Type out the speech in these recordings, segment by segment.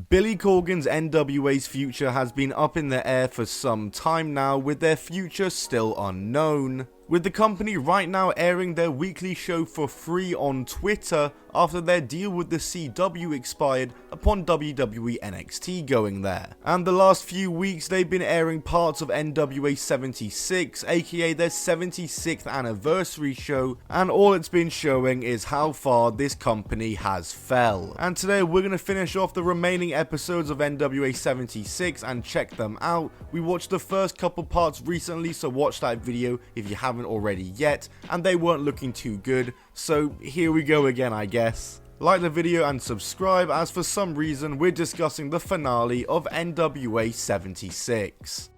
Billy Corgan's NWA's future has been up in the air for some time now, with their future still unknown, with the company right now airing their weekly show for free on Twitter after their deal with the CW expired upon WWE NXT going there. And the last few weeks they've been airing parts of NWA 76, aka their 76th anniversary show, and all it's been showing is how far this company has fell. And today we're going to finish off the remaining episodes of NWA 76 and check them out. We watched the first couple parts recently, so watch that video if you haven't already yet, and they weren't looking too good, so here we go again, I guess. Like the video and subscribe, as for some reason we're discussing the finale of NWA 76.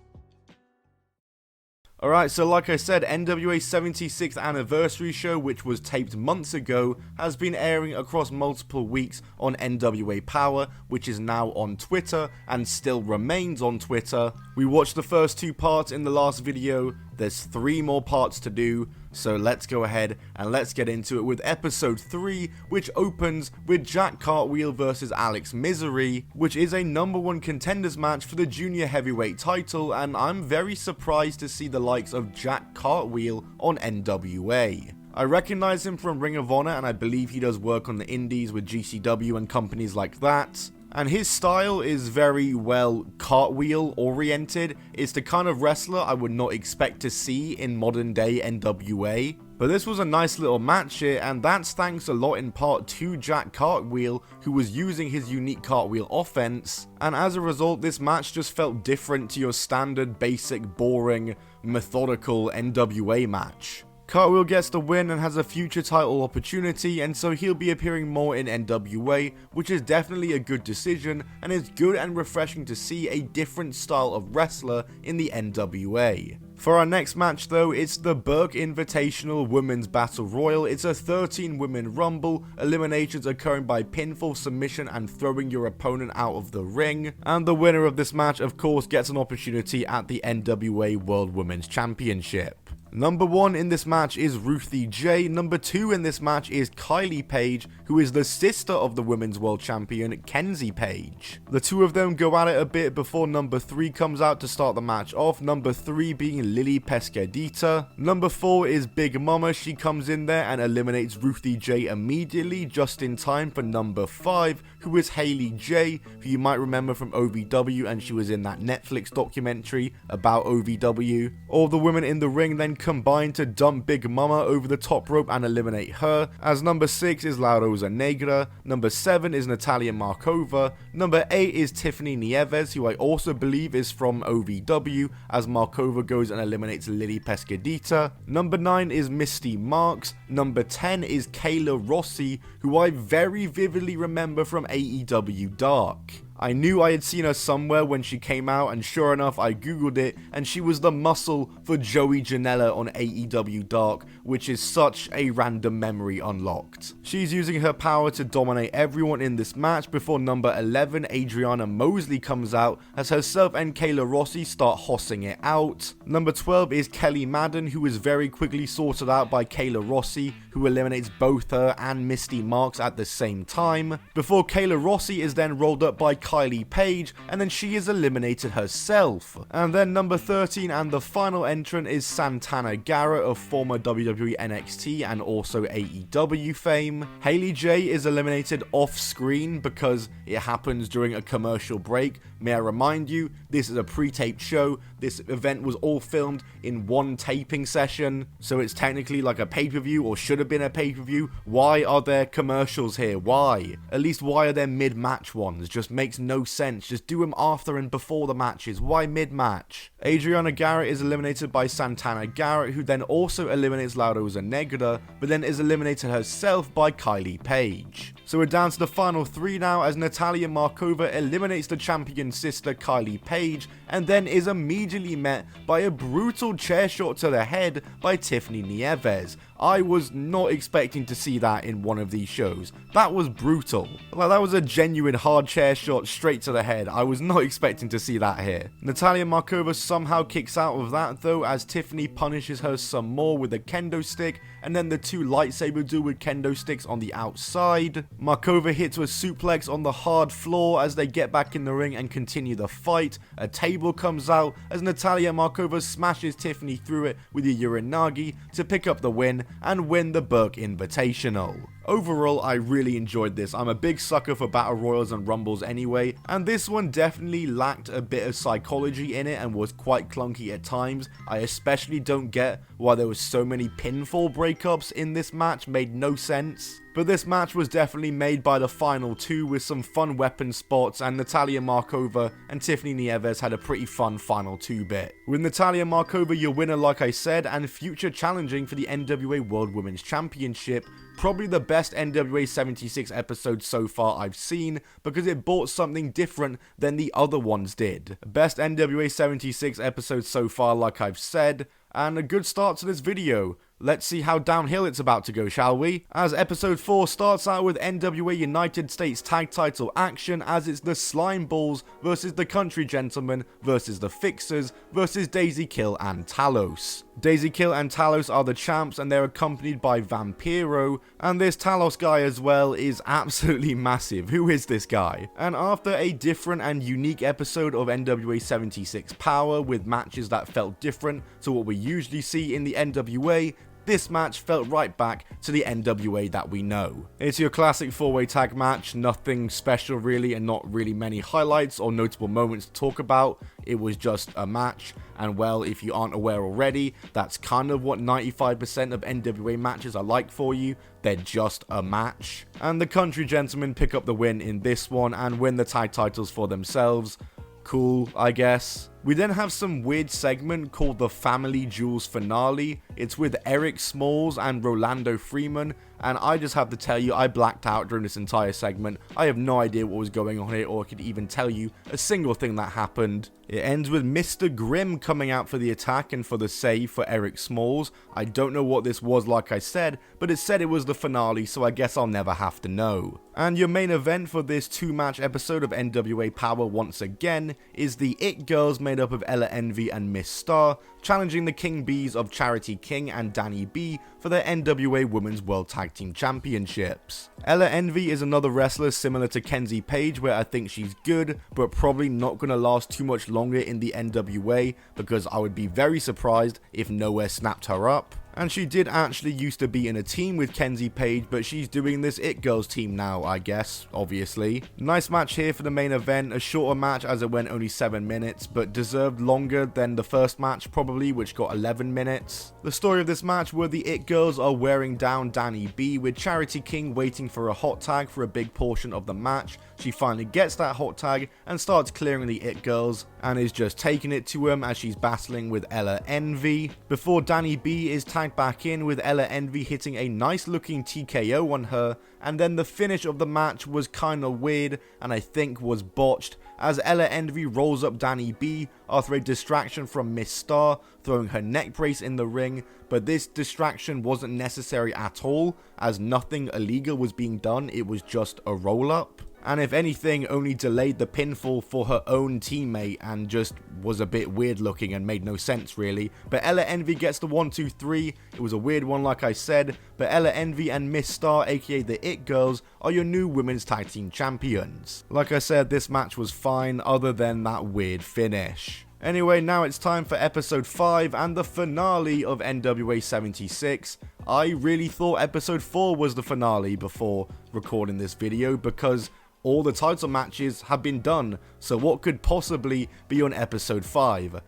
Alright, so like I said, NWA's 76th anniversary show, which was taped months ago, has been airing across multiple weeks on NWA Power, which is now on Twitter and still remains on Twitter. We watched the first two parts in the last video. There's 3 more parts to do, so let's go ahead and let's get into it with episode 3, which opens with Jack Cartwheel vs Alex Misery, which is a #1 contenders match for the junior heavyweight title, and I'm very surprised to see the likes of Jack Cartwheel on NWA. I recognize him from Ring of Honor, and I believe he does work on the indies with GCW and companies like that. And his style is very, well, cartwheel oriented. It's the kind of wrestler I would not expect to see in modern day NWA. But this was a nice little match here, and that's thanks a lot in part to Jack Cartwheel, who was using his unique cartwheel offense. And as a result, this match just felt different to your standard, basic, boring, methodical NWA match. Cartwheel gets the win and has a future title opportunity, and so he'll be appearing more in NWA, which is definitely a good decision, and it's good and refreshing to see a different style of wrestler in the NWA. For our next match though, it's the Burke Invitational Women's Battle Royal. It's a 13-women rumble, eliminations occurring by pinfall, submission, and throwing your opponent out of the ring. And the winner of this match, of course, gets an opportunity at the NWA World Women's Championship. Number 1 in this match is Ruthie J. Number 2 in this match is Kylie Page, who is the sister of the Women's World Champion, Kenzie Page. The two of them go at it a bit before number 3 comes out to start the match off, number 3 being Lily Pescadita. Number 4 is Big Mama. She comes in there and eliminates Ruthie J immediately, just in time for number 5, who is Haley J, who you might remember from OVW, and she was in that Netflix documentary about OVW. All the women in the ring then combine to dump Big Mama over the top rope and eliminate her, as number 6 is La Rosa Negra, number 7 is Natalia Markova, number 8 is Tiffany Nieves, who I also believe is from OVW, as Markova goes and eliminates Lily Pescadita, number 9 is Misty Marks, number 10 is Kayla Rossi, who I very vividly remember from AEW Dark. I knew I had seen her somewhere when she came out, and sure enough I googled it, and she was the muscle for Joey Janela on AEW Dark, which is such a random memory unlocked. She's using her power to dominate everyone in this match before number 11, Adriana Mosley, comes out, as herself and Kayla Rossi start hossing it out. Number 12 is Kelly Madden, who is very quickly sorted out by Kayla Rossi, who eliminates both her and Misty Marks at the same time, before Kayla Rossi is then rolled up by Kylie Page, and then she is eliminated herself. And then number 13 and the final entrant is Santana Garrett of former WWE NXT and also AEW fame. Haley J is eliminated off screen because it happens during a commercial break. May I remind you, this is a pre-taped show. This event was all filmed in one taping session, so it's technically like a pay-per-view, or should have been a pay-per-view. Why are there commercials here? Why? At least why are there mid-match ones? Just makes no sense. Just do them after and before the matches. Why mid-match? Adriana Garrett is eliminated by Santana Garrett, who then also eliminates La Rosa Negra, but then is eliminated herself by Kylie Page. So we're down to the final 3 now, as Natalia Markova eliminates the champion's sister Kylie Page, and then is immediately met by a brutal chair shot to the head by Tiffany Nieves. I was not expecting to see that in one of these shows. That was brutal. Like, that was a genuine hard chair shot straight to the head. I was not expecting to see that here. Natalia Markova somehow kicks out of that though, as Tiffany punishes her some more with a kendo stick, and then the two lightsaber duel with kendo sticks on the outside. Markova hits a suplex on the hard floor as they get back in the ring and continue the fight. A table comes out as Natalia Markova smashes Tiffany through it with a Uranagi to pick up the win and win the Burke Invitational. Overall, I really enjoyed this. I'm a big sucker for Battle Royals and Rumbles anyway, and this one definitely lacked a bit of psychology in it and was quite clunky at times. I especially don't get why there was so many pinfall breakups in this match, made no sense. But this match was definitely made by the final two with some fun weapon spots, and Natalia Markova and Tiffany Nieves had a pretty fun final two bit. With Natalia Markova your winner like I said, and future challenging for the NWA World Women's Championship, probably the best NWA 76 episode so far I've seen, because it brought something different than the other ones did. Best NWA 76 episode so far like I've said, and a good start to this video. Let's see how downhill it's about to go, shall we? As episode 4 starts out with NWA United States tag title action, as it's the Slime Balls versus the Country Gentlemen versus the Fixers versus Daisy Kill and Talos. Daisy Kill and Talos are the champs, and they're accompanied by Vampiro, and this Talos guy as well is absolutely massive. Who is this guy? And after a different and unique episode of NWA 76 Power with matches that felt different to what we usually see in the NWA, this match felt right back to the NWA that we know. It's your classic 4-way tag match, nothing special really, and not really many highlights or notable moments to talk about. It was just a match, and well, if you aren't aware already, that's kind of what 95% of NWA matches are like for you. They're just a match. And the Country Gentlemen pick up the win in this one and win the tag titles for themselves. Cool, I guess. We then have some weird segment called the Family Jewels Finale. It's with Eric Smalls and Rolando Freeman, and I just have to tell you, I blacked out during this entire segment. I have no idea what was going on here, or I could even tell you a single thing that happened. It ends with Mr. Grimm coming out for the attack and for the save for Eric Smalls. I don't know what this was like I said, but it said it was the finale, so I guess I'll never have to know. And your main event for this 2-match episode of NWA Power once again is the It Girls made up of Ella Envy and Miss Star, challenging the King Bees of Charity King and Danny B for their NWA Women's World Tag Team Championships. Ella Envy is another wrestler similar to Kenzie Page, where I think she's good, but probably not going to last too much longer in the NWA, because I would be very surprised if Nowhere snapped her up. And she did actually used to be in a team with Kenzie Page, but she's doing this It Girls team now, I guess, obviously. Nice match here for the main event, a shorter match as it went only 7 minutes, but deserved longer than the first match probably, which got 11 minutes. The story of this match were the It Girls are wearing down Danny B, with Charity King waiting for a hot tag for a big portion of the match. She finally gets that hot tag and starts clearing the It Girls, and is just taking it to him as she's battling with Ella Envy, before Danny B is tagged back in with Ella Envy hitting a nice looking TKO on her, and then the finish of the match was kinda weird and I think was botched, as Ella Envy rolls up Danny B after a distraction from Miss Star throwing her neck brace in the ring, but this distraction wasn't necessary at all, as nothing illegal was being done, it was just a roll up. And if anything, only delayed the pinfall for her own teammate and just was a bit weird looking and made no sense really. But Ella Envy gets the 1-2-3, it was a weird one like I said, but Ella Envy and Miss Star aka the It Girls are your new women's tag team champions. Like I said, this match was fine other than that weird finish. Anyway, now it's time for episode 5 and the finale of NWA 76. I really thought episode 4 was the finale before recording this video, because all the title matches have been done, so what could possibly be on episode 5?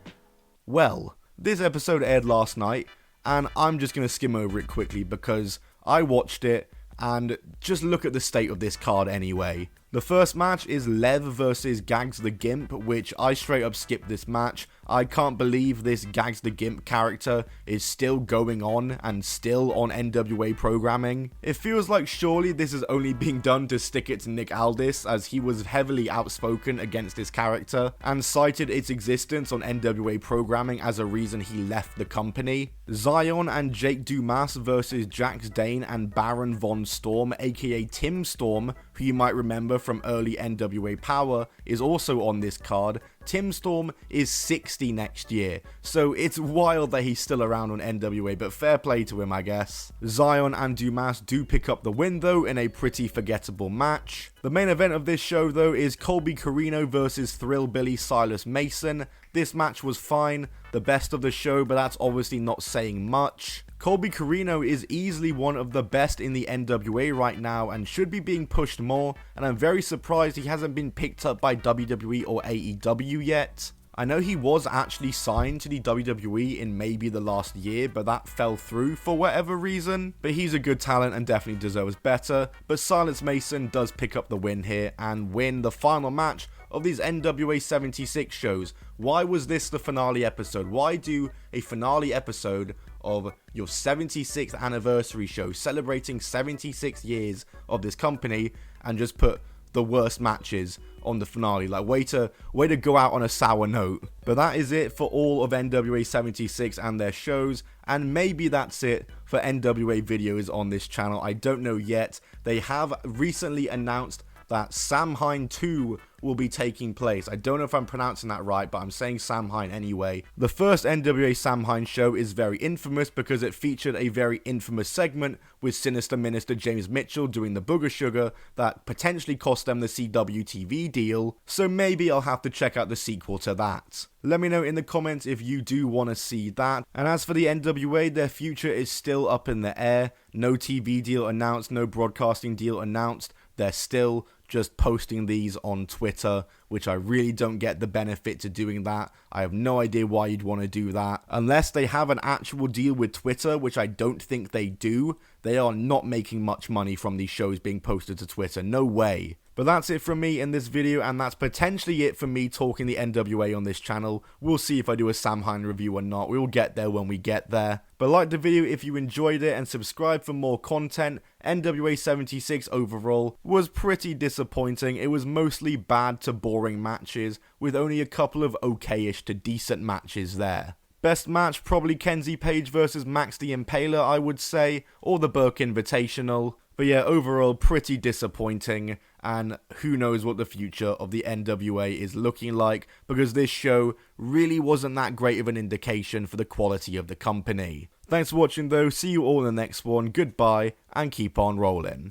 Well, this episode aired last night, and I'm just going to skim over it quickly because I watched it, and just look at the state of this card anyway. The first match is Lev versus Gags the Gimp, which I straight up skipped this match. I can't believe this Gags the Gimp character is still going on and still on NWA programming. It feels like surely this is only being done to stick it to Nick Aldis, as he was heavily outspoken against this character and cited its existence on NWA programming as a reason he left the company. Zion and Jake Dumas versus Jax Dane and Baron Von Storm aka Tim Storm, who you might remember from early NWA Power, is also on this card. Tim Storm is 60 next year, so it's wild that he's still around on NWA, but fair play to him, I guess. Zion and Dumas do pick up the win though in a pretty forgettable match. The main event of this show though is Colby Corino versus Thrillbilly Silas Mason. This match was fine, the best of the show, but that's obviously not saying much. Colby Corino is easily one of the best in the NWA right now and should be being pushed more, and I'm very surprised he hasn't been picked up by WWE or AEW yet. I know he was actually signed to the WWE in maybe the last year, but that fell through for whatever reason. But he's a good talent and definitely deserves better. But Silas Mason does pick up the win here and win the final match of these NWA 76 shows. Why was this the finale episode? Why do a finale episode of your 76th anniversary show celebrating 76 years of this company and just put the worst matches on the finale? Like, way to go out on a sour note. But that is it for all of NWA 76 and their shows, and maybe that's it for NWA videos on this channel. I don't know yet. They have recently announced that Samhain 2 will be taking place. I don't know if I'm pronouncing that right, but I'm saying Samhain anyway. The first NWA Samhain show is very infamous because it featured a very infamous segment with Sinister Minister James Mitchell doing the Booger Sugar that potentially cost them the CW TV deal, so maybe I'll have to check out the sequel to that. Let me know in the comments if you do want to see that. And as for the NWA, their future is still up in the air. No TV deal announced, no broadcasting deal announced. They're still just posting these on Twitter, which I really don't get the benefit to doing that. I have no idea why you'd want to do that. Unless they have an actual deal with Twitter, which I don't think they do, they are not making much money from these shows being posted to Twitter. No way. But that's it from me in this video, and that's potentially it for me talking the NWA on this channel. We'll see if I do a Samhain review or not. We will get there when we get there. But like the video if you enjoyed it, and subscribe for more content. NWA 76 overall was pretty disappointing. It was mostly bad to boring matches, with only a couple of okay-ish to decent matches there. Best match, probably Kenzie Page versus Max the Impaler, I would say, or the Burke Invitational. But yeah, overall, pretty disappointing, and who knows what the future of the NWA is looking like, because this show really wasn't that great of an indication for the quality of the company. Thanks for watching though, see you all in the next one, goodbye, and keep on rolling.